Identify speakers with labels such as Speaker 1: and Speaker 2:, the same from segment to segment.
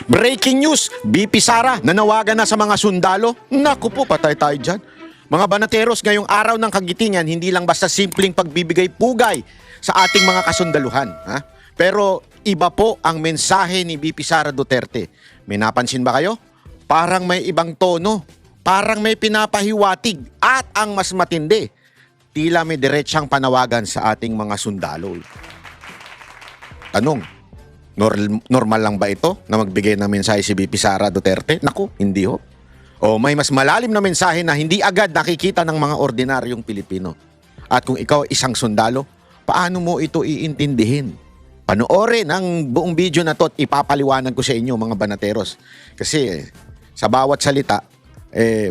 Speaker 1: Breaking news, BP Sara nanawagan na sa mga sundalo. Naku po, patay tayo dyan. Mga banateros, ngayong araw ng kagitingan, hindi lang basta simpleng pagbibigay pugay sa ating mga kasundaluhan. Ha? Pero iba po ang mensahe ni BP Sara Duterte. May napansin ba kayo? Parang may ibang tono. Parang may pinapahiwatig. At ang mas matindi, tila may diretsang panawagan sa ating mga sundalo. Tanong, normal lang ba ito na magbigay ng mensahe si BP Sara Duterte? Naku, hindi ho. O may mas malalim na mensahe na hindi agad nakikita ng mga ordinaryong Pilipino. At kung ikaw isang sundalo, paano mo ito iintindihin? Panoorin ang buong video na to at ipapaliwanag ko sa inyo mga banateros. Kasi sa bawat salita,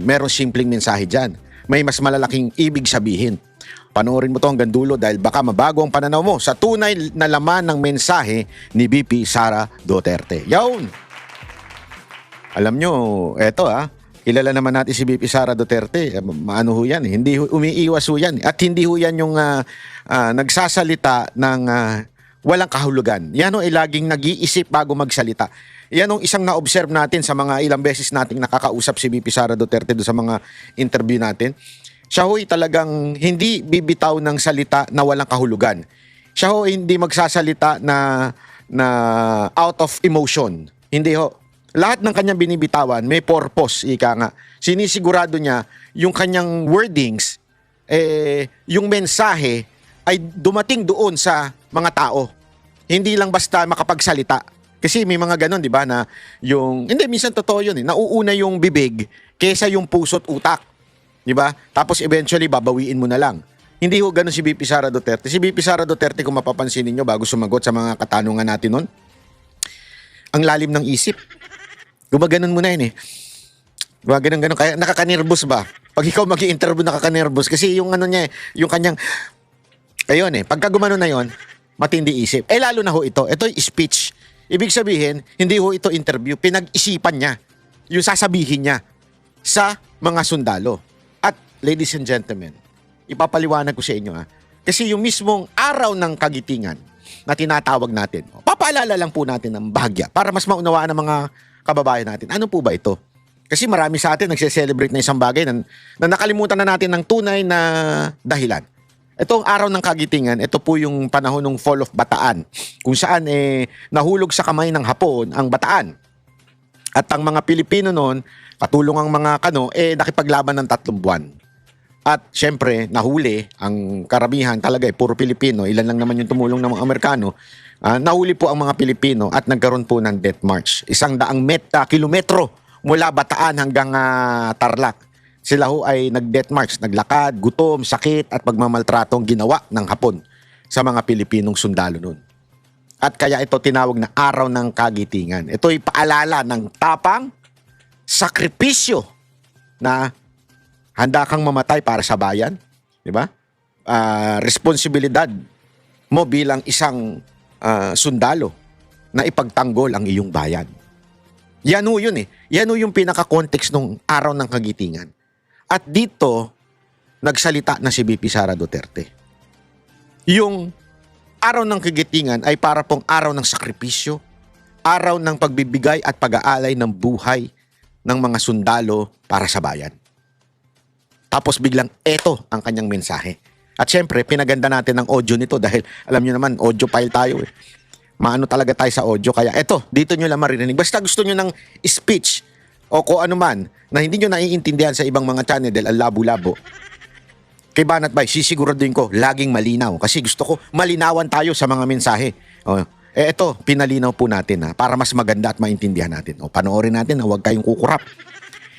Speaker 1: meron simpleng mensahe dyan. May mas malalaking ibig sabihin. Panoorin mo to hanggang dulo dahil baka mabago ang pananaw mo sa tunay na laman ng mensahe ni BP Sara Duterte. Yawn! Alam nyo, eto kilala naman natin si BP Sara Duterte. Maano ho yan, hindi umiiwas ho yan. At hindi ho yan yung nagsasalita ng walang kahulugan. Yan ho ay laging nag-iisip bago magsalita. Yan ang isang na-observe natin sa mga ilang beses nating nakakausap si BP Sara Duterte do sa mga interview natin. Siya ho'y talagang hindi bibitaw ng salita na walang kahulugan. Siya ho'y hindi magsasalita na out of emotion. Hindi ho. Lahat ng kanyang binibitawan may purpose, ika nga. Sinisigurado niya yung kanyang wordings, yung mensahe ay dumating doon sa mga tao. Hindi lang basta makapagsalita. Kasi may mga ganon, di ba, na yung, hindi, minsan totoo yun nauuna yung bibig kesa yung puso't utak. Di ba? Tapos eventually, babawiin mo na lang. Hindi ho ganon si BP Sara Duterte. Si BP Sara Duterte, kung mapapansin ninyo bago sumagot sa mga katanungan natin nun, ang lalim ng isip. Gumaganon mo na yun Gumaganon-ganon. Kaya nakakanerbos ba? Pag ikaw mag-i-interview, nakakanerbos. Kasi yung ano niya, yung kanyang, ayun pagka gumano na yon, matindi isip. Lalo na ho ito. Ito yung speech. Ibig sabihin, hindi ho ito interview. Pinag-isipan niya. Yung sasabihin niya sa mga sundalo. At ladies and gentlemen, ipapaliwanag ko sa inyo kasi yung mismong araw ng kagitingan na tinatawag natin, papaalala lang po natin ng bahagya para mas maunawaan ng mga kababayan natin. Ano po ba ito? Kasi marami sa atin nagse-celebrate na isang bagay na nakalimutan na natin ng tunay na dahilan. Itong araw ng kagitingan, ito po yung panahon ng Fall of Bataan, kung saan nahulog sa kamay ng Hapon ang Bataan. At ang mga Pilipino noon, katulong ang mga Kano, nakipaglaban ng 3 buwan. At syempre, nahuli ang karamihan talaga puro Pilipino. Ilan lang naman yung tumulong ng mga Amerikano. Nahuli po ang mga Pilipino at nagkaroon po ng death march. 100 kilometro mula Bataan hanggang Tarlac. Sila ho ay nag-death march, naglakad, gutom, sakit at pagmamaltratong ginawa ng Hapon sa mga Pilipinong sundalo noon. At kaya ito tinawag na araw ng kagitingan. Ito ay paalala ng tapang, sakripisyo na handa kang mamatay para sa bayan, di ba? Responsibilidad mo bilang isang sundalo na ipagtanggol ang iyong bayan. Yan ho yun Yan ho yung pinaka-context ng araw ng kagitingan. At dito, nagsalita na si BP Sara Duterte. Yung araw ng kagitingan ay para pong araw ng sakripisyo, araw ng pagbibigay at pag-aalay ng buhay ng mga sundalo para sa bayan. Tapos biglang eto ang kanyang mensahe. At syempre, pinaganda natin ang audio nito dahil alam nyo naman, audio file tayo Maano talaga tayo sa audio. Kaya eto, dito nyo lang maririnig. Basta gusto nyo ng speech o kung ano man na hindi nyo naiintindihan sa ibang mga channel dahil ang labo-labo. Kay Banat Bay, sisiguraduhin ko, laging malinaw. Kasi gusto ko malinawan tayo sa mga mensahe. Eto, pinalinaw po natin para mas maganda at maintindihan natin. Panoorin natin na huwag kayong kukurap.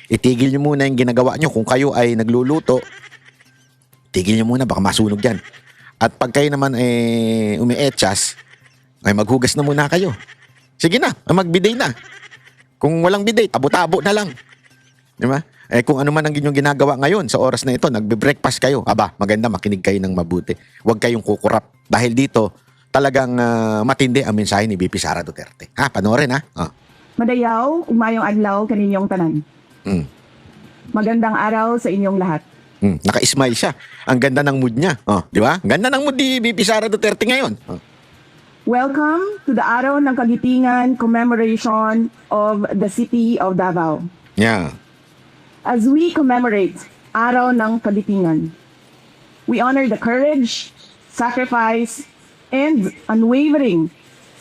Speaker 1: Itigil nyo muna yung ginagawa nyo. Kung kayo ay nagluluto, tigil nyo muna, baka masunog yan. At pag kayo naman umietsyas, ay maghugas na muna kayo. Sige na, magbiday na. Kung walang biday, tabo-tabo na lang. Di ba? Kung ano man ang inyong ginagawa ngayon sa oras na ito, nagbe-breakfast kayo. Maganda, makinig kayo ng mabuti. Huwag kayong kukurap. Dahil dito, talagang matindi ang mensahe ni BP Sara Duterte. Panoorin
Speaker 2: Madayaw, umayong adlaw kaninyong tanan. Magandang araw sa inyong lahat.
Speaker 1: Naka-smile siya. Ang ganda ng mood niya. Di ba? Ang ganda ng mood ni BP Sara Duterte ngayon.
Speaker 2: Welcome to the Araw ng Kagitingan commemoration of the city of Davao.
Speaker 1: Yeah.
Speaker 2: As we commemorate Araw ng Kagitingan, we honor the courage, sacrifice, and unwavering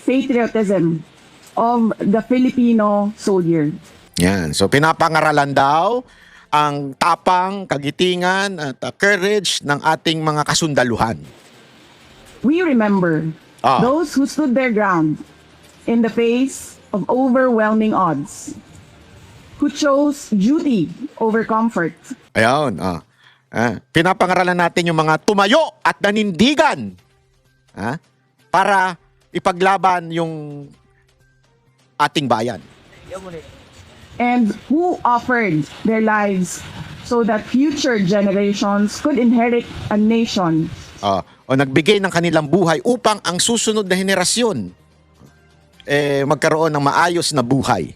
Speaker 2: patriotism of the Filipino soldier.
Speaker 1: Yan. So pinapangaralan daw ang tapang, kagitingan at courage ng ating mga kasundaluhan.
Speaker 2: We remember those who stood their ground in the face of overwhelming odds, who chose duty over comfort,
Speaker 1: Ayun. Pinapangaralan natin yung mga tumayo at nanindigan para ipaglaban yung ating bayan.
Speaker 2: and who offered their lives so that future generations could inherit a nation
Speaker 1: O nagbigay ng kanilang buhay upang ang susunod na henerasyon magkaroon ng maayos na buhay.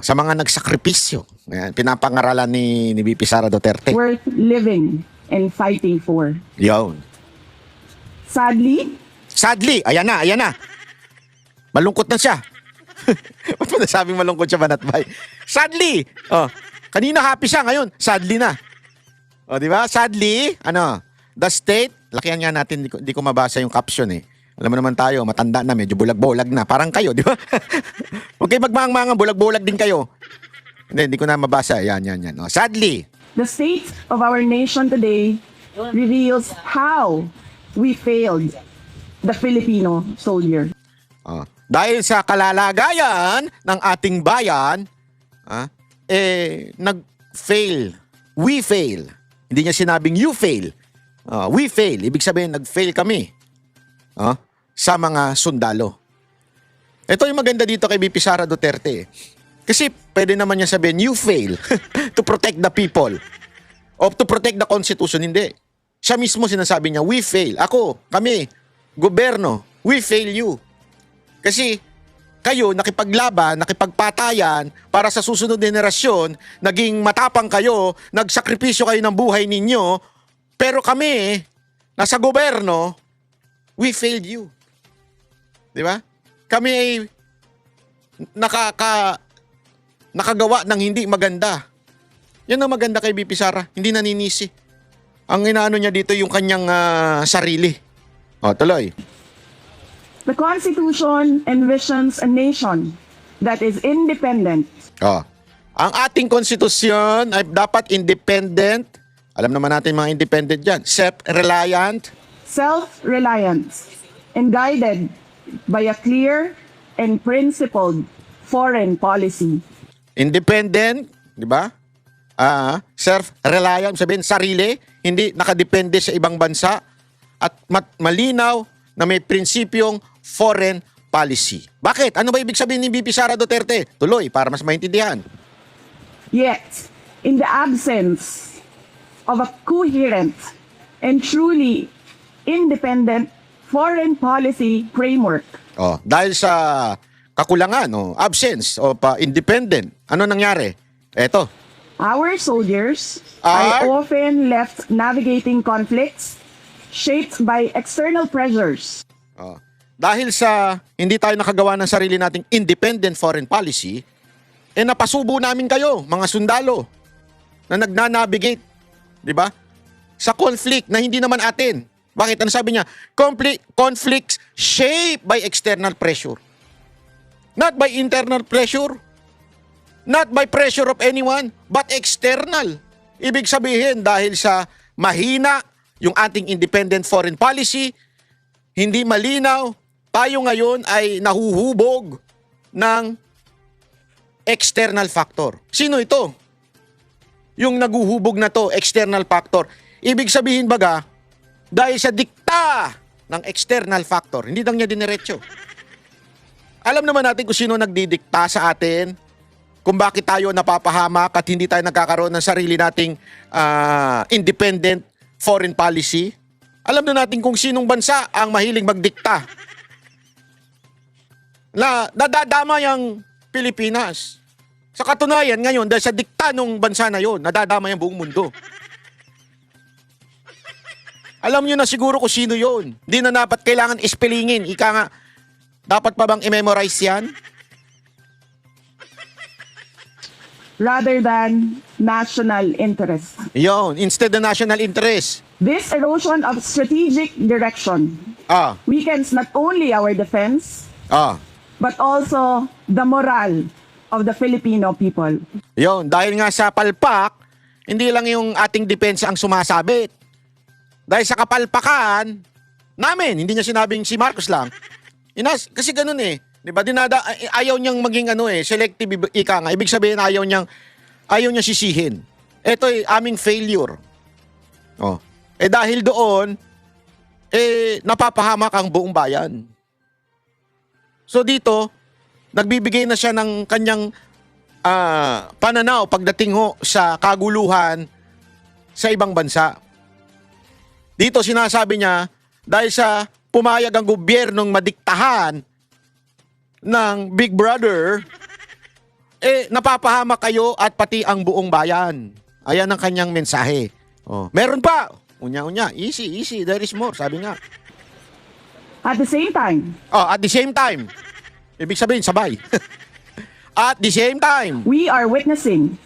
Speaker 1: Sa mga nagsakripisyo. Ayan, pinapangaralan ni VP Sara Duterte.
Speaker 2: worth living and fighting for.
Speaker 1: Yun.
Speaker 2: Sadly,
Speaker 1: Ayan na. Malungkot na siya. Ba't mo nasabing malungkot siya, Banatbay? Sadly! Kanina happy siya, ngayon, sadly na. Di ba? Sadly, the state, lakihan nga natin, di ko mabasa yung caption eh. Alam mo naman tayo, matanda na, medyo bulag-bulag na. Parang kayo, di ba? Huwag kayo magmahang-mahang, bulag-bulag din kayo. Hindi ko na mabasa. Yan. Sadly,
Speaker 2: the state of our nation today reveals how we failed the Filipino soldier.
Speaker 1: dahil sa kalalagayan ng ating bayan, nag-fail. We fail. Hindi niya sinabing you fail. We fail. Ibig sabihin, nag-fail kami. Sa mga sundalo. Ito yung maganda dito kay VP Sara Duterte. Kasi pwede naman niya sabihin, you fail to protect the people. O to protect the Constitution. Hindi. Siya mismo sinasabi niya, we fail. Ako, kami, gobyerno, we fail you. Kasi kayo nakipaglaban, nakipagpatayan para sa susunod na henerasyon, naging matapang kayo, nagsakripisyo kayo ng buhay ninyo, pero kami, nasa gobyerno, we failed you. Di ba? Kami ay nakagawa ng hindi maganda. Yan ang maganda kay VP Sara, hindi naninisi. Ang inaano niya dito yung kanyang sarili. Tuloy.
Speaker 2: The Constitution envisions a nation that is independent.
Speaker 1: Ang ating konstitusyon ay dapat independent. Alam naman natin mga independent dyan. Self-reliant.
Speaker 2: Self-reliant, and guided by a clear and principled foreign policy.
Speaker 1: Independent, di ba? Self-reliant, sabihin sarili, hindi nakadepende sa ibang bansa, at malinaw na may prinsipyong foreign policy. Bakit? Ano ba ibig sabihin ni VP Sara Duterte? Tuloy, para mas maintindihan.
Speaker 2: Yet, in the absence of a coherent and truly independent foreign policy framework,
Speaker 1: Dahil sa kakulangan, absence of independent, ano nangyari? Eto.
Speaker 2: our soldiers are often left navigating conflicts shaped by external pressures.
Speaker 1: Dahil sa hindi tayo nakagawa ng sarili nating independent foreign policy, napasubo namin kayo, mga sundalo, na nagnanavigate, di ba? Sa conflict na hindi naman atin. Bakit? Ano sabi niya? Conflicts shaped by external pressure. Not by internal pressure. Not by pressure of anyone, but external. Ibig sabihin, dahil sa mahina yung ating independent foreign policy, hindi malinaw, tayo ngayon ay nahuhubog ng external factor. Sino ito? Yung naguhubog na to, external factor. Ibig sabihin baga, dahil sa dikta ng external factor, hindi lang niya diniretso. Alam naman natin kung sino nagdidikta sa atin, kung bakit tayo napapahamak at hindi tayo nagkakaroon ng sarili nating independent foreign policy. Alam na natin kung sinong bansa ang mahilig magdikta. Na nadadama yung Pilipinas. Sa katunayan ngayon, dahil sa dikta ng bansa na yon, nadadama yung buong mundo. Alam nyo na siguro kung sino yon. Hindi na dapat kailangan ispelingin. Ika nga, Dapat pa bang i-memorize yan?
Speaker 2: rather than national interest.
Speaker 1: Yon, instead the national interest.
Speaker 2: This erosion of strategic direction
Speaker 1: Ah,
Speaker 2: weakens not only our defense,
Speaker 1: ah.
Speaker 2: but also the morale of the Filipino people.
Speaker 1: Yon, dahil nga sa palpak, hindi lang yung ating depensa ang sumasabit. Dahil sa kapalpakan namin, hindi niya sinabing si Marcos lang. Kasi ganun eh. 'Di ba? Ayaw niyang maging selective ika nga. Ibig sabihin ayaw niyang sisihin. Ito ay aming failure. Oh. Dahil doon napapahamak ang buong bayan. So dito, nagbibigay na siya ng kanyang pananaw pagdating sa kaguluhan sa ibang bansa. Dito sinasabi niya, dahil sa pumayag ang gobyernong madiktahan ng Big Brother, napapahamak kayo at pati ang buong bayan. Ayan ang kanyang mensahe. Oh. Meron pa. Unya-unya. Easy. There is more. Sabi nga.
Speaker 2: At the same time,
Speaker 1: At the same time. Ibig sabihin, sabay. At the same time.
Speaker 2: we are witnessing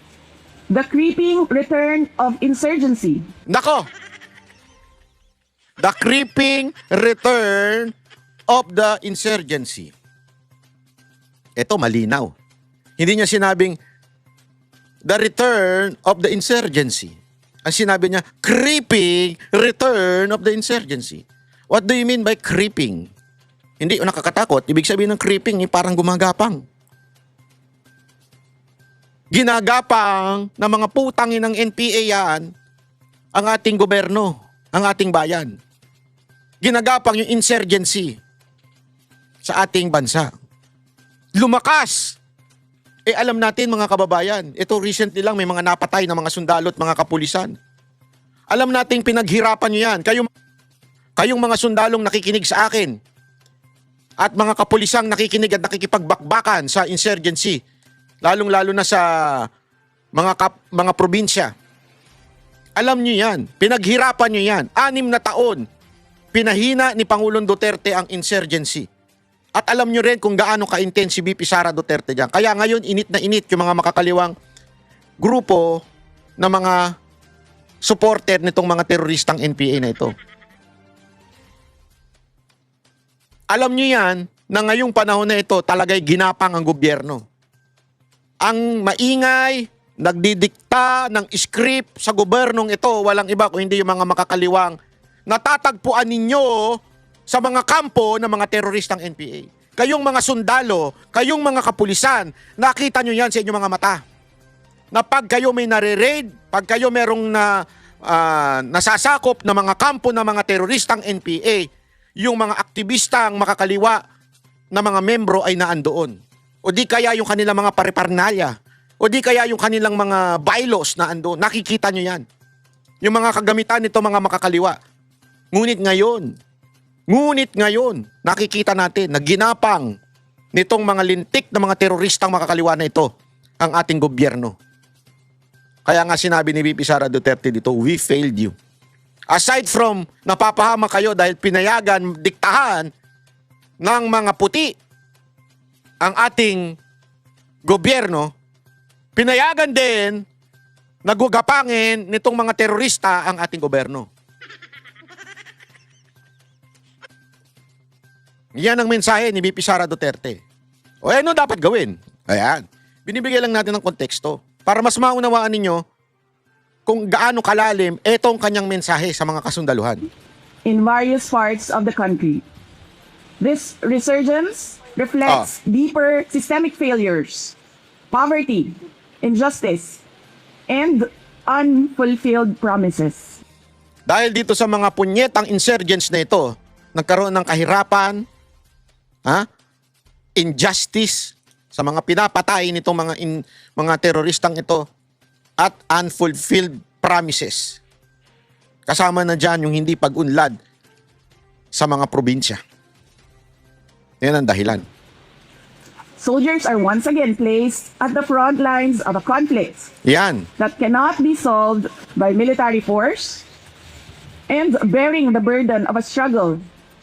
Speaker 2: the creeping return of insurgency.
Speaker 1: Nako! The creeping return of the insurgency. Ito malinaw. Hindi niya sinabing the return of the insurgency. Ang sinabi niya, creeping return of the insurgency. What do you mean by creeping? Hindi nakakatakot. Ibig sabihin ng creeping, parang gumagapang. Ginagapang ng mga putangin ng NPA yan ang ating gobyerno, ang ating bayan. Ginagapang yung insurgency sa ating bansa. Lumakas. Alam natin mga kababayan, ito recently lang may mga napatay na mga sundalo at mga kapulisan. Alam nating pinaghirapan nyo yan. Kayong mga sundalong nakikinig sa akin at mga kapulisang nakikinig at nakikipagbakbakan sa insurgency, lalong-lalo na sa mga probinsya. Alam nyo yan. Pinaghirapan nyo yan. 6 na taon. Pinahina ni Pangulong Duterte ang insurgency. At alam nyo rin kung gaano ka-intense si VP Sara Duterte dyan. Kaya ngayon, init na init yung mga makakaliwang grupo na mga supporter nitong mga teroristang NPA na ito. Alam nyo yan na ngayong panahon na ito talagay ginapang ang gobyerno. Ang maingay, nagdidikta ng script sa gobyernong ito, walang iba kung hindi yung mga makakaliwang natatagpuan ninyo sa mga kampo ng mga teroristang NPA. Kayong mga sundalo, kayong mga kapulisan, nakita nyo yan sa inyong mga mata. Na pag kayo may nare-raid, pag kayo merong nasasakop na mga kampo ng mga teroristang NPA, yung mga aktivistang makakaliwa na mga membro ay naandoon. O di kaya yung kanilang mga pare-parnalya, o di kaya yung kanilang mga bylaws na andoon. Nakikita nyo yan. Yung mga kagamitan nito mga makakaliwa. Ngunit ngayon, nakikita natin na ginapang nitong mga lintik na mga teroristang makakaliwa na ito ang ating gobyerno. Kaya nga sinabi ni VP Sara Duterte dito, we failed you. Aside from napapahama kayo dahil pinayagan, diktahan ng mga puti ang ating gobyerno, pinayagan din nagugapangin nitong mga terorista ang ating gobyerno. Yan ang mensahe ni VP Sara Duterte. O ano dapat gawin? Ayan. Binibigay lang natin ng konteksto para mas maunawaan ninyo kung gaano kalalim etong kanyang mensahe sa mga kasundaluhan.
Speaker 2: In various parts of the country, this resurgence reflects deeper systemic failures, poverty, injustice, and unfulfilled promises.
Speaker 1: Dahil dito sa mga punyetang insurgents na ito, nagkaroon ng kahirapan, injustice sa mga pinapatay nitong mga teroristang ito at unfulfilled promises. Kasama na dyan yung hindi pag-unlad sa mga probinsya. Yan ang dahilan.
Speaker 2: Soldiers are once again placed at the front lines of a conflict
Speaker 1: Yan.
Speaker 2: that cannot be solved by military force and bearing the burden of a struggle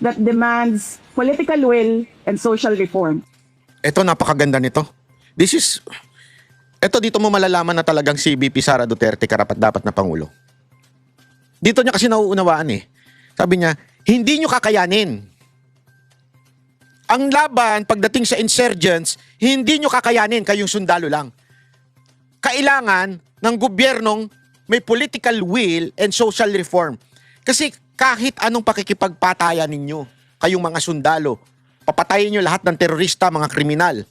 Speaker 2: that demands political will and social reform.
Speaker 1: Ito, napakaganda nito. Ito dito mo malalaman na talagang si VP Sara Duterte karapat-dapat na Pangulo. Dito niya kasi nauunawaan eh. Sabi niya, hindi niyo kakayanin. Ang laban pagdating sa insurgents, hindi niyo kakayanin, kayong sundalo lang. Kailangan ng gobyernong may political will and social reform. Kasi kahit anong pakikipagpatayan ninyo, kayong mga sundalo, papatayin niyo lahat ng terorista, mga kriminal.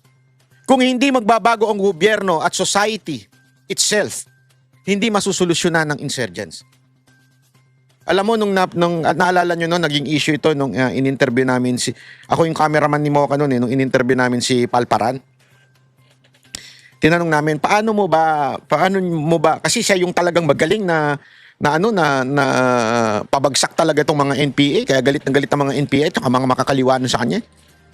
Speaker 1: Kung hindi magbabago ang gobyerno at society itself, hindi masusolusyonan ng insurgents. Alam mo, nung naalala nyo no, naging issue ito nung in-interview namin ako yung cameraman ni Mocha noon nung in-interview namin si Palparan. Tinanong namin, paano mo ba, kasi siya yung talagang magaling na pabagsak talaga itong mga NPA, kaya galit na galit ang mga NPA at mga makakaliwanan sa kanya.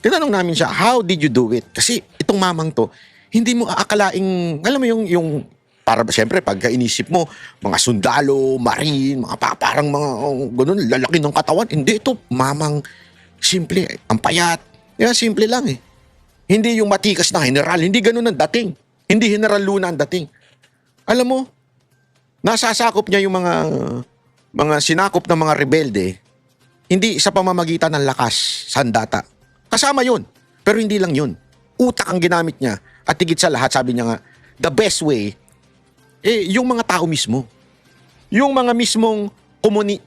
Speaker 1: Tinanong namin siya, how did you do it? Kasi itong mamang to, hindi mo aakalaing, alam mo yung para siyempre pagka inisip mo, mga sundalo, marine, mga parang mga ganun, lalaki ng katawan. Hindi, ito mamang simple, ang payat. Yeah, simple lang eh. Hindi yung matikas na general, hindi ganun ang dating. Hindi General Luna ang dating. Alam mo, nasasakop niya yung mga sinakop ng mga rebelde, hindi sa pamamagitan ng lakas, sandata. Kasama yun. Pero hindi lang yun. Utak ang ginamit niya. At higit sa lahat, sabi niya nga, the best way, yung mga tao mismo. Yung mga mismong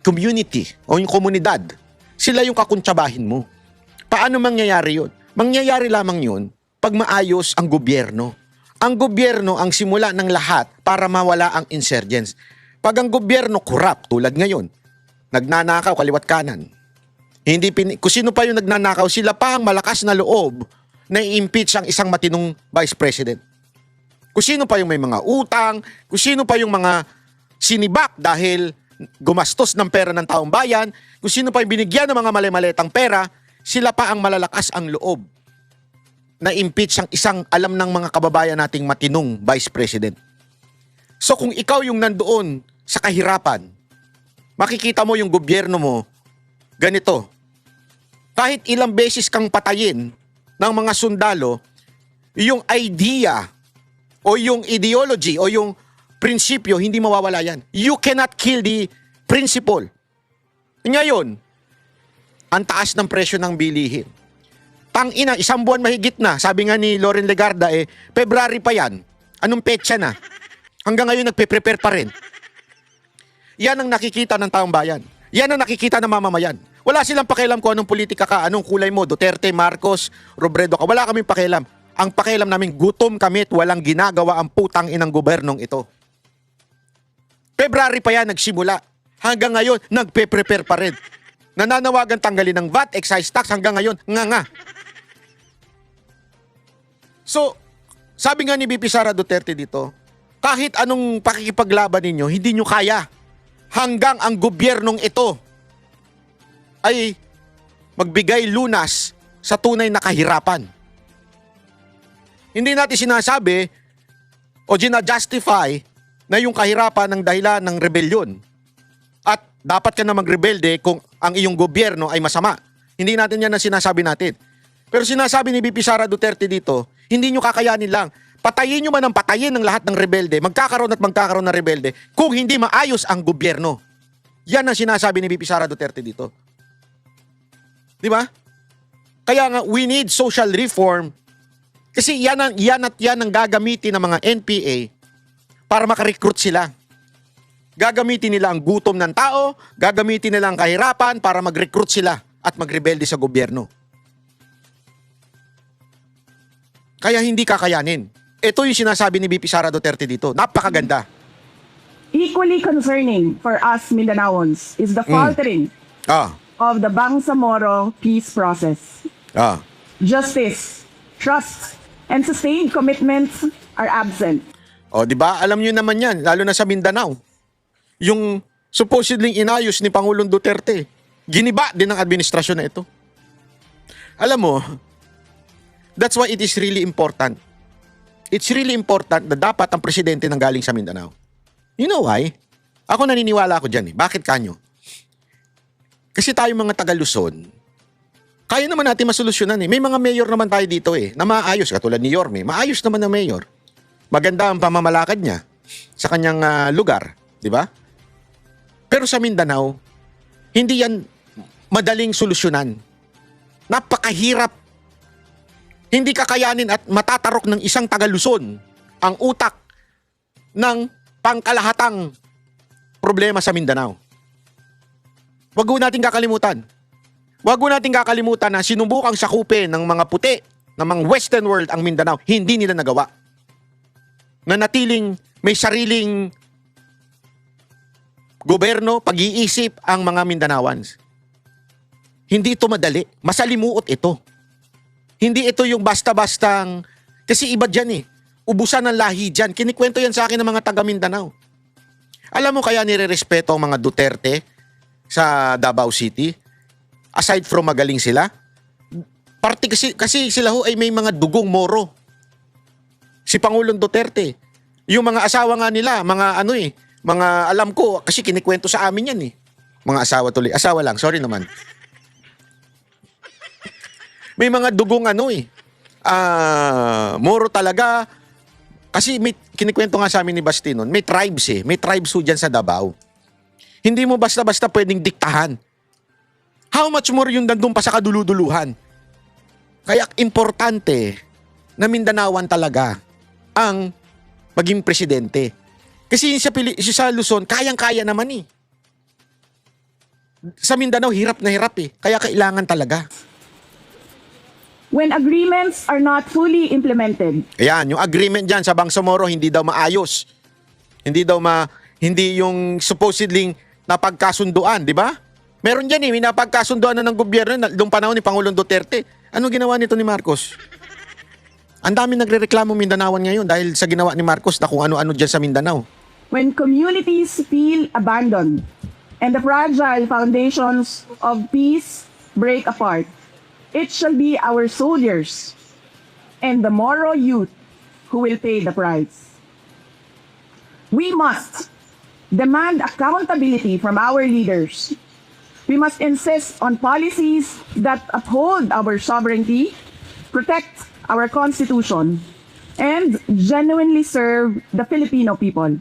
Speaker 1: community o yung komunidad, sila yung kakuntsabahin mo. Paano mangyayari yun? Mangyayari lamang yun pag maayos ang gobyerno. Ang gobyerno ang simula ng lahat para mawala ang insurgents. Pag ang gobyerno corrupt, tulad ngayon, nagnanakaw kaliwat kanan, kung sino pa yung nagnanakaw, sila pa ang malakas na loob na i-impeach ang isang matinong vice president. Kung sino pa yung may mga utang, kung sino pa yung mga sinibak dahil gumastos ng pera ng taong bayan, kung sino pa yung binigyan ng mga mali-maletang pera, sila pa ang malalakas ang loob na impeach ang isang alam ng mga kababayan nating matinong vice president. So kung ikaw yung nandoon sa kahirapan, makikita mo yung gobyerno mo, ganito. Kahit ilang beses kang patayin ng mga sundalo, yung idea o yung ideology o yung prinsipyo, hindi mawawala yan. You cannot kill the principle. Ngayon, ang taas ng presyo ng bilihin. Tangina, isang buwan mahigit na. Sabi nga ni Loren Legarda, February pa yan. Anong petsa na? Hanggang ngayon nagpe-prepare pa rin. Yan ang nakikita ng taong bayan. Yan ang nakikita ng mamamayan. Wala silang pakialam kung anong politika ka, anong kulay mo, Duterte, Marcos, Robredo ka. Wala kaming pakialam. Ang pakialam namin, gutom kami at walang ginagawa ang putang inang gobernong ito. February pa yan nagsimula. Hanggang ngayon, nagpe-prepare pa rin. Nananawagan tanggalin ng VAT, excise tax, hanggang ngayon, nga. So, sabi nga ni VP Sara Duterte dito, kahit anong pakikipaglaban ninyo, hindi nyo kaya. Hanggang ang gobyernong ito ay magbigay lunas sa tunay na kahirapan. Hindi natin sinasabi o gina-justify na yung kahirapan ng dahilan ng rebellion. At dapat ka na magrebelde kung ang iyong gobyerno ay masama. Hindi natin yan ang sinasabi natin. Pero sinasabi ni VP Sara Duterte dito, hindi nyo kakayanin lang. Patayin nyo man ang patayin ng lahat ng rebelde, magkakaroon ng rebelde kung hindi maayos ang gobyerno. Yan ang sinasabi ni VP Sara Duterte dito. Di ba? Kaya nga, we need social reform kasi yan ang gagamitin ng mga NPA para makarecruit sila. Gagamitin nila ang gutom ng tao, gagamitin nila ang kahirapan para mag-recruit sila at magrebelde sa gobyerno. Kaya hindi kakayanin. Ito yung sinasabi ni VP Sara Duterte dito. Napakaganda.
Speaker 2: Equally concerning for us Mindanaoans is the faltering of the Bangsamoro peace process. Justice, trust, and sustained commitments are absent.
Speaker 1: O, di ba? Alam niyo naman yan, lalo na sa Mindanao. Yung supposedly inayos ni Pangulong Duterte, giniba din ng administrasyon na ito. Alam mo, that's why it is really important. It's really important na dapat ang presidente nang galing sa Mindanao. You know why? Ako naniniwala ako dyan Bakit kanyo? Kasi tayo mga taga Luzon, Kaya naman natin masolusyonan eh. May mga mayor naman tayo dito eh, na maayos, katulad ni Yorme. Maayos naman na mayor. Maganda ang pamamalakad niya sa kanyang lugar, di ba? Pero sa Mindanao, hindi yan madaling solusyonan. Napakahirap. Hindi kakayanin at matatarok ng isang taga-Luzon ang utak ng pangkalahatang problema sa Mindanao. Wag ho natin kakalimutan. Wag ho natin kakalimutan na sinubukang sakupin ng mga puti, ng mga Western world ang Mindanao. Hindi nila nagawa. Nanatiling may sariling gobyerno, pag-iisip ang mga Mindanawans. Hindi ito madali. Masalimuot ito. Hindi ito yung basta-bastang, kasi iba dyan eh. Ubusan ng lahi dyan. Kinikwento yan sa akin ng mga taga Mindanao. Alam mo kaya nire-respeto ang mga Duterte sa Davao City? Aside from magaling sila, parte kasi sila ho ay may mga dugong Moro. Si Pangulong Duterte. Yung mga asawa nga nila, mga mga alam ko, kasi kinikwento sa amin yan eh. Mga asawa tuloy. Asawa lang, sorry naman. May mga dugong Moro talaga. Kasi may kinikwento nga sa amin ni Basti nun, may tribes eh. May tribes ho dyan sa Davao. Hindi mo basta-basta pwedeng diktahan. How much more yung nandun pa sa kaduluduluhan? Kaya importante na Mindanaoan talaga ang maging presidente. Kasi sa Luzon, kayang-kaya naman eh. Sa Mindanao, hirap na hirap eh. Kaya kailangan talaga.
Speaker 2: When agreements are not fully implemented.
Speaker 1: Ayan, yung agreement dyan sa Bangsamoro, hindi daw maayos. Hindi yung supposedly napagkasunduan, di ba? Meron dyan eh, may napagkasunduan na ng gobyerno noong panahon ni Pangulong Duterte. Ano ginawa nito ni Marcos? Ang dami nagrereklamo Mindanaoan ngayon dahil sa ginawa ni Marcos na kung ano-ano dyan sa Mindanao.
Speaker 2: When communities feel abandoned and the fragile foundations of peace break apart, it shall be our soldiers and the Moro youth who will pay the price. We must demand accountability from our leaders. We must insist on policies that uphold our sovereignty, protect our constitution, and genuinely serve the Filipino people.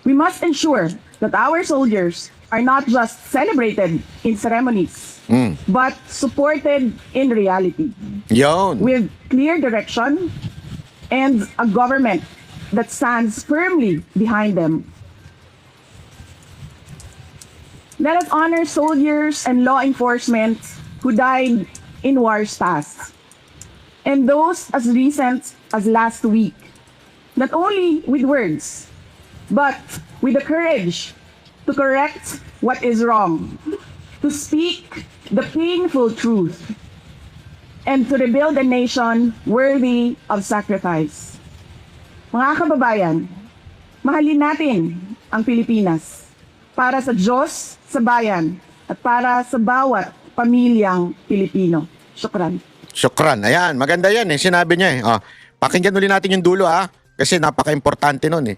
Speaker 2: We must ensure that our soldiers are not just celebrated in ceremonies, but supported in reality.
Speaker 1: Yon.
Speaker 2: With clear direction and a government that stands firmly behind them. Let us honor soldiers and law enforcement who died in wars past, and those as recent as last week, not only with words, but with the courage to correct what is wrong, to speak the painful truth, and to rebuild a nation worthy of sacrifice. Mga kababayan, mahalin natin ang Pilipinas para sa Diyos, sa bayan, at para sa bawat pamilyang Pilipino. Syukran.
Speaker 1: Syukran. Ayan, maganda yan eh. Sinabi niya eh. Pakinggan ulit natin yung dulo kasi napaka-importante nun eh.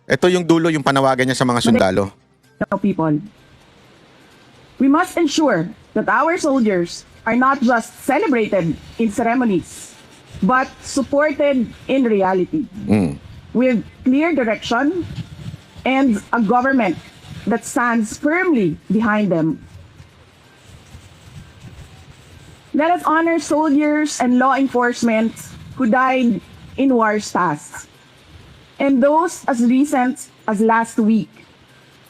Speaker 1: Ito yung dulo, yung panawagan niya sa mga sundalo.
Speaker 2: People. We must ensure that our soldiers are not just celebrated in ceremonies, but supported in reality. With clear direction and a government that stands firmly behind them. Let us honor soldiers and law enforcement who died in wars past, and those as recent as last week,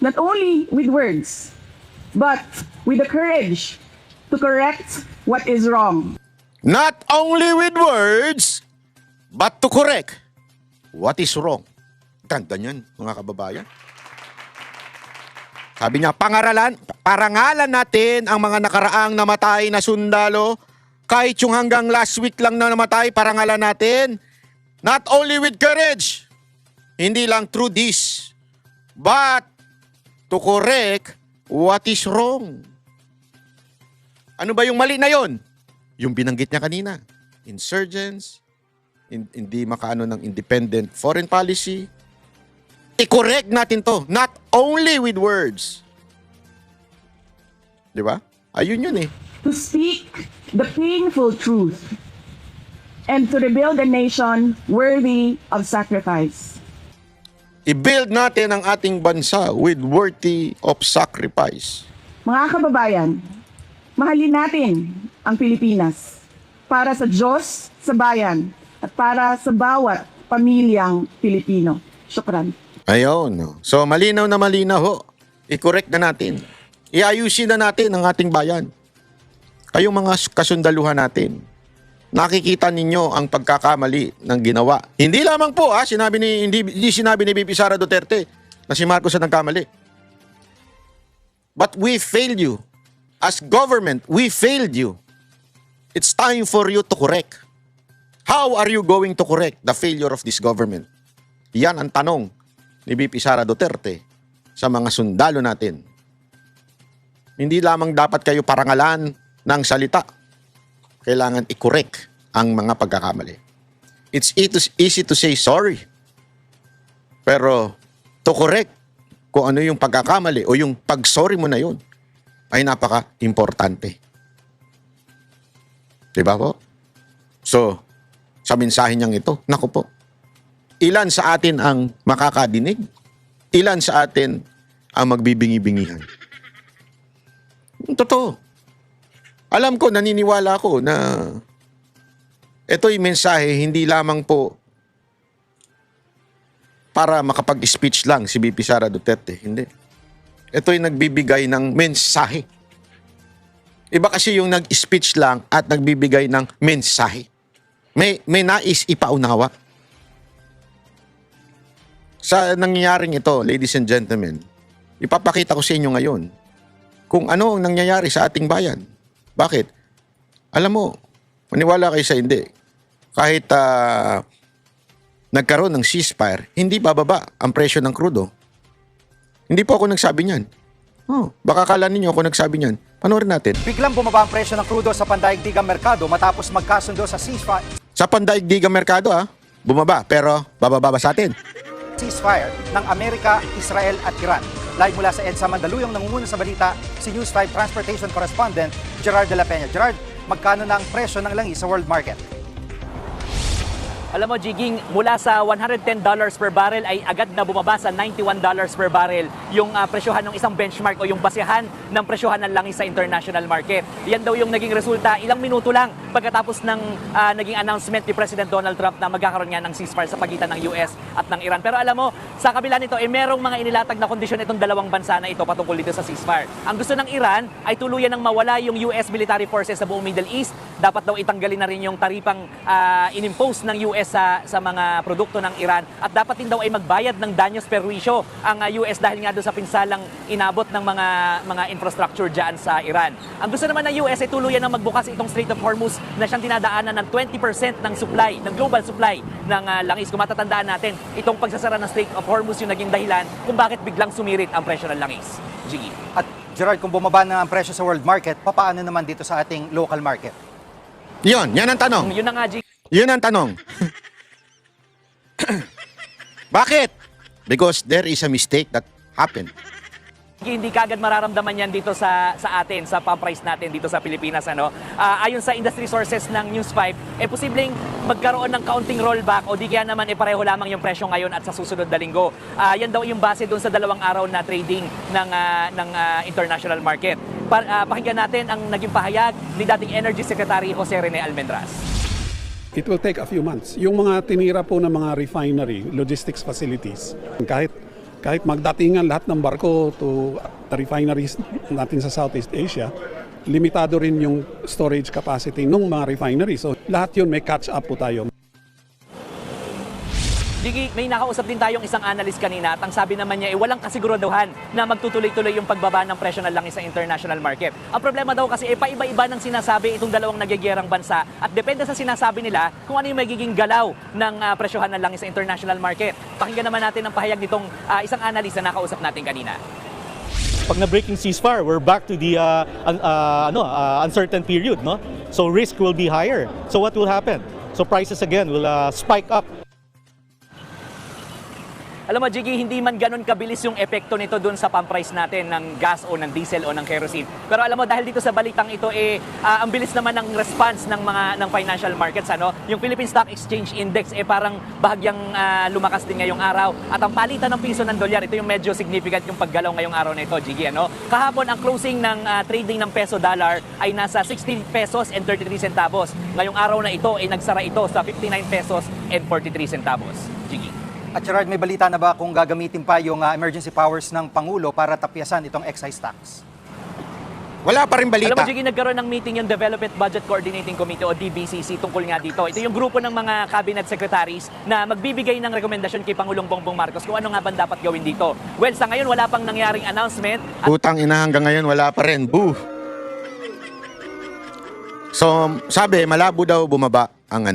Speaker 2: not only with words, but with the courage to correct what is wrong.
Speaker 1: Not only with words, but to correct what is wrong. Ganda niyan, mga kababayan. Sabi niya, parangalan natin ang mga nakaraang namatay na sundalo. Kahit yung hanggang last week lang na namatay, parangalan natin. Not only with courage, hindi lang through this, but to correct what is wrong. Ano ba yung mali na yon? Yung binanggit niya kanina. Insurgents, hindi makaano ng independent foreign policy. I-correct natin to. Not only with words. Di ba? Ayun yun eh.
Speaker 2: to speak the painful truth and to rebuild a nation worthy of sacrifice.
Speaker 1: I-build natin ang ating bansa with worthy of sacrifice.
Speaker 2: Mga kababayan, mahalin natin ang Pilipinas para sa Diyos, sa bayan, at para sa bawat pamilyang Pilipino. Syukran.
Speaker 1: Ayun. No? So malinaw na malinaw ho. I-correct na natin. Iayusin na natin ang ating bayan. Kayong mga kasundaluhan natin. Nakikita ninyo ang pagkakamali ng ginawa. Hindi lamang po hindi sinabi ni VP Sara Duterte na si Marcos ang nagkamali. But we failed you. As government, we failed you. It's time for you to correct. How are you going to correct the failure of this government? Yan ang tanong ni VP Sara Duterte sa mga sundalo natin. Hindi lamang dapat kayo parangalan ng salita. Kailangan i-correct ang mga pagkakamali. It's easy to say sorry. Pero to correct kung ano yung pagkakamali o yung pag-sorry mo na yun ay napaka-importante. Diba po? So, sa mensahe niyang ito, naku po, ilan sa atin ang makakadinig? Ilan sa atin ang magbibingi-bingihan? Totoo. Alam ko, naniniwala ko na ito'y mensahe hindi lamang po para makapag-speech lang si VP Sara Duterte. Hindi. Ito'y nagbibigay ng mensahe. Iba kasi yung nag-speech lang at nagbibigay ng mensahe. May nais ipaunawa. Sa nangyayaring ito, ladies and gentlemen, ipapakita ko sa inyo ngayon kung ano ang nangyayari sa ating bayan. Bakit? Alam mo, maniwala kayo sa hindi. Kahit nagkaroon ng ceasefire, hindi bababa ang presyo ng krudo. Hindi po ako nagsabi niyan. Baka kala ninyo ako nagsabi niyan. Panoorin natin.
Speaker 3: Biglang bumaba ang presyo ng krudo sa pandaigdigang merkado matapos magkasundo sa ceasefire.
Speaker 1: Sa pandaigdigang merkado bumaba, pero bababa ba sa atin?
Speaker 3: Ceasefire ng Amerika, Israel at Iran. Live mula sa EDSA Mandaluyong, nangunguna sa balita si News 5 Transportation Correspondent Gerard de la Peña. Gerard, magkano na ang presyo ng langis sa world market?
Speaker 4: Alam mo, Jiging, mula sa $110 per barrel ay agad na bumaba sa $91 per barrel yung presyohan ng isang benchmark o yung basehan ng presyohan ng langis sa international market. Yan daw yung naging resulta ilang minuto lang pagkatapos ng naging announcement ni President Donald Trump na magkakaroon nga ng ceasefire sa pagitan ng US at ng Iran. Pero alam mo, sa kabila nito, merong mga inilatag na kondisyon itong dalawang bansa na ito patungkol dito sa ceasefire. Ang gusto ng Iran ay tuluyan ng mawala yung US military forces sa buong Middle East. Dapat daw itanggalin na rin yung taripang inimpose ng US sa mga produkto ng Iran at dapat din daw ay magbayad ng danyos perwisyo ang US dahil nga doon sa pinsalang inabot ng mga infrastructure dyan sa Iran. Ang gusto naman ng US ay tuluyan na magbukas itong Strait of Hormuz na siyang dinadaanan ng 20% ng supply, ng global supply ng langis. Kung matatandaan natin, itong pagsasara ng Strait of Hormuz yung naging dahilan kung bakit biglang sumirit ang presyo ng langis. Gigi.
Speaker 3: At Gerard, kung bumaba na ang presyo sa world market, papaano naman dito sa ating local market?
Speaker 1: Yan ang tanong.
Speaker 4: Yun na nga, Gigi.
Speaker 1: Yun ang tanong. Bakit? Because there is a mistake that happened.
Speaker 4: Hindi kaagad mararamdaman yan dito sa atin, sa pump price natin dito sa Pilipinas. Ayon sa industry sources ng News 5, posibleng magkaroon ng kaunting rollback o di kaya naman pareho lamang yung presyo ngayon at sa susunod na linggo. Yan daw yung base doon sa 2 araw na trading ng international market. Pakinggan natin ang naging pahayag ni dating Energy Secretary Jose Rene Almendras.
Speaker 5: It will take a few months. Yung mga tinira po ng mga refinery, logistics facilities, kahit magdatingan lahat ng barko to the refineries natin sa Southeast Asia, limitado rin yung storage capacity ng mga refineries. So lahat yun may catch up po tayo.
Speaker 4: Gigi, may nakausap din tayong isang analyst kanina at ang sabi naman niya walang kasiguraduhan na magtutuloy-tuloy yung pagbaba ng presyo ng langis sa international market. Ang problema daw kasi paiba-iba ng sinasabi itong dalawang nagyayarang bansa at depende sa sinasabi nila kung ano yung magiging galaw ng presyohan ng langis sa international market. Pakinggan naman natin ang pahayag nitong isang analyst na nakausap natin kanina.
Speaker 6: Pag na-breaking ceasefire, we're back to the uncertain period, no? So risk will be higher. So what will happen? So prices again will spike up.
Speaker 4: Alam mo, Jiggy, hindi man ganun kabilis yung epekto nito dun sa pump price natin ng gas o ng diesel o ng kerosene. Pero alam mo, dahil dito sa balitang ito, ang bilis naman ng response ng financial markets. Yung Philippine Stock Exchange Index, parang bahagyang lumakas din ngayong araw. At ang palitan ng piso ng dolyar, ito yung medyo significant yung paggalaw ngayong araw na ito, Jiggy. Kahapon, ang closing ng trading ng peso-dollar ay nasa 60 pesos and 33 centavos. Ngayong araw na ito, nagsara ito sa 59 pesos and 43 centavos. Jiggy.
Speaker 3: At Gerard, may balita na ba kung gagamitin pa yung emergency powers ng Pangulo para tapyasan itong excise tax?
Speaker 1: Wala pa rin balita.
Speaker 4: Alam mo, Jiggy, nagkaroon ng meeting yung Development Budget Coordinating Committee o DBCC tungkol nga dito. Ito yung grupo ng mga cabinet secretaries na magbibigay ng rekomendasyon kay Pangulong Bongbong Marcos kung ano nga ba dapat gawin dito. Well, sa ngayon, wala pang nangyaring announcement.
Speaker 1: Putang ina, hanggang ngayon wala pa rin. Boo! So, sabi, malabo daw bumaba ang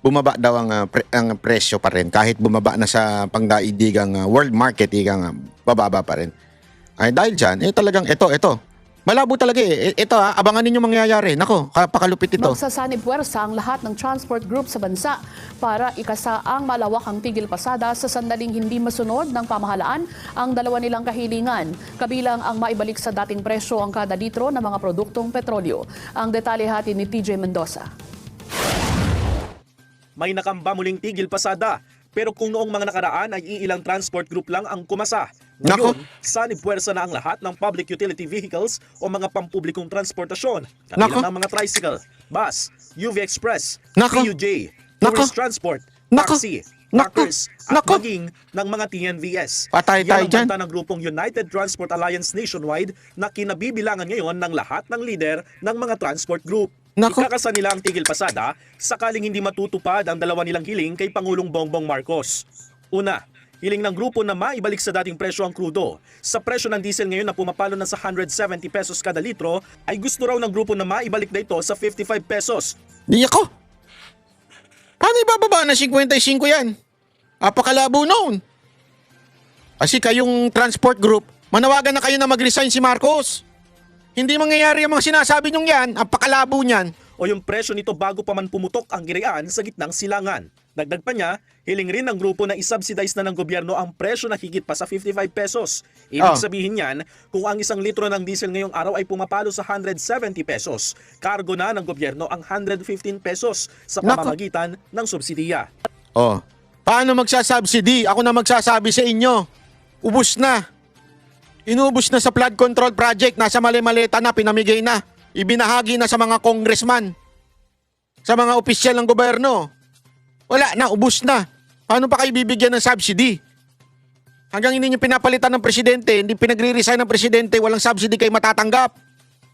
Speaker 1: bumaba daw ang presyo pa rin kahit bumaba na sa pangdaigdigang world market, bababa pa rin. Ay dahil diyan, talagang ito. Malabo talaga Ito abangan ninyo mangyayari. Nako, kapakalupit ito.
Speaker 7: Magsasanib puwersa ang lahat ng transport group sa bansa para ikasa ang malawakang tigil pasada sa sandaling hindi masunod ng pamahalaan ang dalawa nilang kahilingan. Kabilang ang maibalik sa dating presyo ang kada litro ng mga produktong petrolyo. Ang detalye hati ni TJ Mendoza.
Speaker 8: May nakamba muling tigil pasada, pero kung noong mga nakaraan ay iilang transport group lang ang kumasa. Ngayon, sanib puwersa na ang lahat ng public utility vehicles o mga pampublikong transportasyon, kabilang ng mga tricycle, bus, UV Express, PUJ, tourist transport, taxi, truckers, at maging ng mga TNVS.
Speaker 1: Patay tayo dyan.
Speaker 8: Yan ang banta ng grupong United Transport Alliance Nationwide na kinabibilangan ngayon ng lahat ng lider ng mga transport group. Ikakasa nila ang tigil pasada sakaling hindi matutupad ang dalawa nilang hiling kay Pangulong Bongbong Marcos. Una, hiling ng grupo na maibalik sa dating presyo ang krudo. Sa presyo ng diesel ngayon na pumapalo na sa 170 pesos kada litro, ay gusto raw ng grupo na maibalik na ito sa 55 pesos.
Speaker 1: Di ako. Paano ibababa na 55 yan? Apakalabo noon. Kasi kayong transport group, manawagan na kayo na mag-resign si Marcos. Hindi mangyayari ang mga sinasabi nyong yan, ang pakalabo niyan.
Speaker 8: O yung presyo nito bago pa man pumutok ang giraan sa gitnang silangan. Dagdag pa niya, hiling rin ng grupo na isubsidize na ng gobyerno ang presyo na higit pa sa 55 pesos. Ibig sabihin niyan, kung ang isang litro ng diesel ngayong araw ay pumapalo sa 170 pesos, kargo na ng gobyerno ang 115 pesos sa pamamagitan ng subsidiya.
Speaker 1: Paano magsasubsidy? Ako na magsasabi sa inyo. Ubus na. Inubos na sa flood control project, nasa mali-maleta na, pinamigay na. Ibinahagi na sa mga congressman, sa mga opisyal ng gobyerno. Wala na, ubos na. Paano pa kayo bibigyan ng subsidy? Hanggang hindi nyo pinapalitan ng presidente, hindi pinagre-resign ng presidente, walang subsidy kayo matatanggap.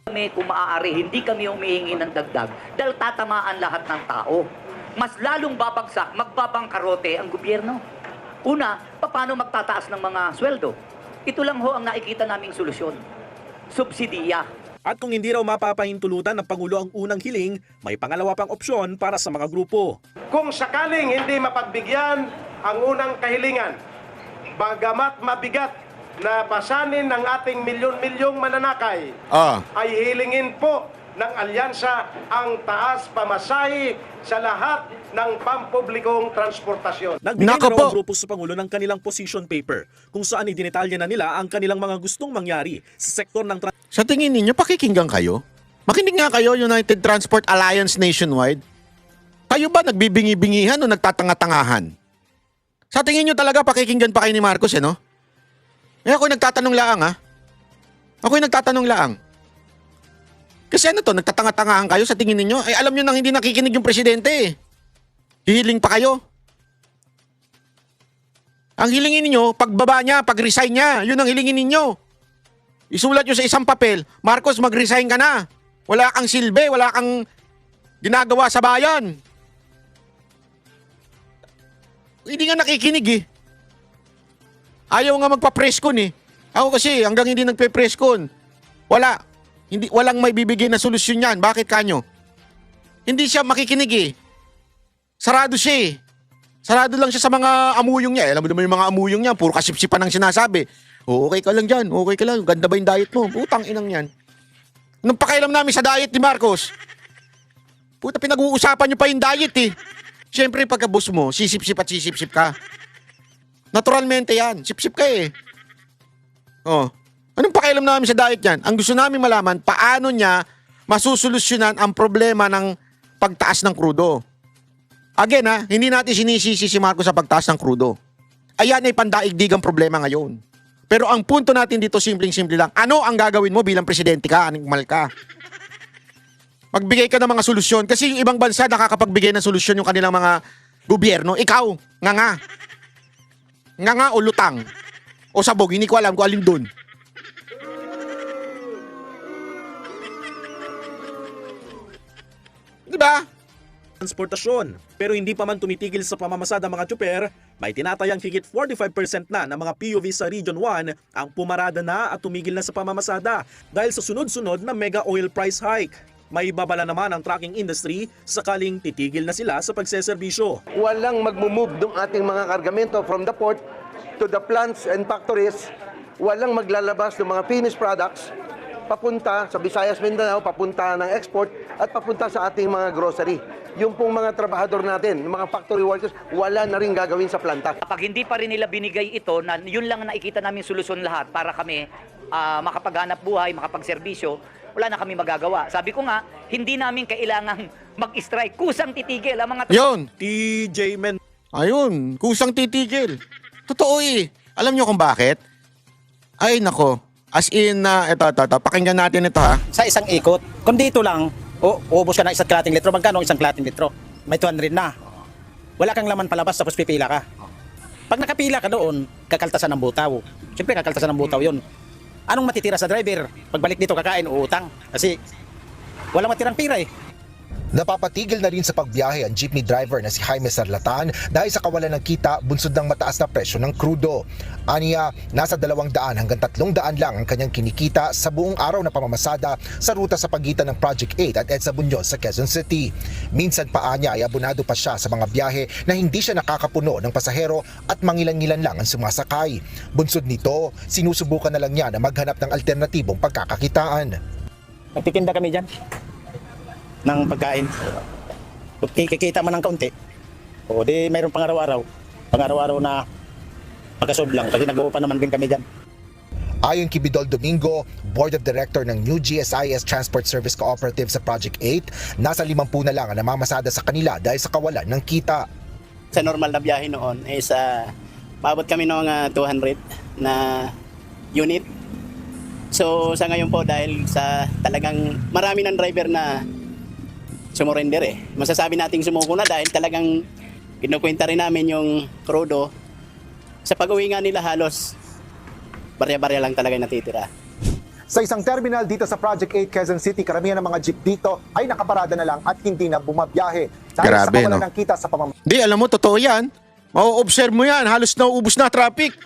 Speaker 9: Kung maaari, hindi kami humihingi ng dagdag dahil tatamaan lahat ng tao. Mas lalong babagsak, magbabangkarote ang gobyerno. Una, paano magtataas ng mga sweldo? Ito lang ho ang nakikita naming solusyon. Subsidiya.
Speaker 8: At kung hindi raw mapapahintulutan ng Pangulo ang unang hiling, may pangalawa pang opsyon para sa mga grupo.
Speaker 10: Kung sakaling hindi mapagbigyan ang unang kahilingan, bagamat mabigat na pasanin ng ating milyon-milyong mananakay, ay hilingin po ng alyansa ang taas pamasahe sa lahat ng pampublikong transportasyon.
Speaker 8: Nagbigay na raw ang grupo sa Pangulo ng kanilang position paper kung saan idinitalya na nila ang kanilang mga gustong mangyari sa sektor ng
Speaker 1: Sa tingin ninyo, pakikinggan kayo? Makinig nga kayo, United Transport Alliance Nationwide. Kayo ba nagbibingi-bingihan o nagtatanga-tangahan? Sa tingin nyo talaga pakikinggan pa kayo ni Marcos, no? Ako'y nagtatanong laang, Ako'y nagtatanong laang. Kasi nagtatanga-tangahan kayo sa tingin ninyo? Ay alam nyo nang hindi nakikinig yung presidente. Hihiling pa kayo. Ang hilingin ninyo, pagbaba niya, pag-resign niya, yun ang hilingin ninyo. Isulat nyo sa isang papel, Marcos, mag-resign ka na. Wala kang silbi, wala kang ginagawa sa bayan. Hindi nga nakikinig Ayaw nga magpa-preskon Ako kasi hanggang hindi nagpe-preskon, walang may bibigay na solusyon yan. Bakit kanyo? Hindi siya makikinig Sarado siya Sarado lang siya sa mga amuyong niya. Alam mo naman yung mga amuyong niya, puro kasipsipan ang sinasabi. Okay ka lang dyan, okay ka lang. Ganda ba yung diet mo? Putang inang yan. Anong pakialam namin sa diet ni Marcos? Puta, pinag-uusapan niyo pa yung diet Siyempre, pagka-boss mo, sisip-sip at sisip-sip ka. Naturalmente yan. Sip-sip ka eh. Oh. Anong pakialam namin sa diet yan? Ang gusto namin malaman, paano niya masusolusyonan ang problema ng pagtaas ng krudo. Again ha, hindi natin sinisisi si Marcos sa pagtaas ng krudo. Ayan ay pandaigdigang problema ngayon. Pero ang punto natin dito, simpleng-simple lang. Ano ang gagawin mo bilang presidente ka, animal ka? Magbigay ka ng mga solusyon. Kasi yung ibang bansa nakakapagbigay ng solusyon yung kanilang mga gobyerno. Ikaw, nga. Nga o lutang. O sabog, hindi ko alam kung alin dun. Diba?
Speaker 8: Transportasyon. Pero hindi pa man tumitigil sa pamamasada mga tsuper, may tinatayang higit 45% na ng mga POV sa Region 1 ang pumarada na at tumigil na sa pamamasada dahil sa sunod-sunod na mega oil price hike. May babala naman ang trucking industry sakaling titigil na sila sa pagseserbisyo.
Speaker 10: Walang magmumove ng ating mga kargamento from the port to the plants and factories. Walang maglalabas ng mga finished products papunta sa Visayas, Mindanao, papunta ng export at papunta sa ating mga grocery. Yung pong mga trabahador natin, yung mga factory workers, wala na rin gagawin sa planta.
Speaker 9: Kapag hindi pa rin nila binigay ito, na yun lang na nakikita namin solusyon lahat para kami makapaghanap buhay, makapagserbisyo, wala na kami magagawa. Sabi ko nga, hindi namin kailangang mag-strike. Kusang titigil ang mga...
Speaker 1: Yun!
Speaker 8: TJ Men.
Speaker 1: Ayun, kusang titigil. Totoo eh. Alam nyo kung bakit? Ay nako. As in, ito, pakinggan natin ito ha.
Speaker 11: Sa isang ikot, kung dito lang, ubos ka ng isang kalating litro, magkano isang kalating litro? May 200 na. Wala kang laman palabas, tapos pipila ka. Pag nakapila ka doon, kakaltasan ng butaw. Siyempre, kakaltasan ng butaw yun. Anong matitira sa driver? Pagbalik dito, kakain o utang. Kasi walang matirang pira eh.
Speaker 12: Napapatigil na rin sa pagbiyahe ang jeepney driver na si Jaime Sarlatan dahil sa kawalan ng kita bunsod ng mataas na presyo ng krudo. Aniya, nasa 200 hanggang 300 lang ang kanyang kinikita sa buong araw na pamamasada sa ruta sa pagitan ng Project 8 at EDSA Buñuel sa Quezon City. Minsan pa anya ay abonado pa siya sa mga biyahe na hindi siya nakakapuno ng pasahero at mangilan-ngilan lang ang sumasakay. Bunsod nito, sinusubukan na lang niya na maghanap ng alternatibong pagkakakitaan.
Speaker 11: Nagtitinda kami dyan ng pagkain. Kikita man ng kaunti. O di mayroon pang-araw-araw na pagkasob lang kasi nag-uupa naman din kami dyan.
Speaker 12: Ayon kay Bidol Domingo, Board of Director ng New GSIS Transport Service Cooperative sa Project 8, nasa 50 na lang ang namamasada sa kanila dahil sa kawalan ng kita.
Speaker 11: Sa normal na biyahe noon is paabot kami ng 200 na unit. So sa ngayon po dahil sa talagang marami ng driver na sumurrender eh. Masasabi nating sumuko na dahil talagang kinukwenta rin namin yung krudo. Sa pag-uwi nga nila halos barya-barya lang talaga natitira.
Speaker 12: Sa isang terminal dito sa Project 8 Quezon City, karamihan ng mga jeep dito ay nakaparada na lang at hindi na bumabiyahe. Dahil sa kawalan ng kita sa pamamagitan.
Speaker 1: Di, alam mo, totoo yan. Mau-observe mo yan. Halos nauubos na traffic.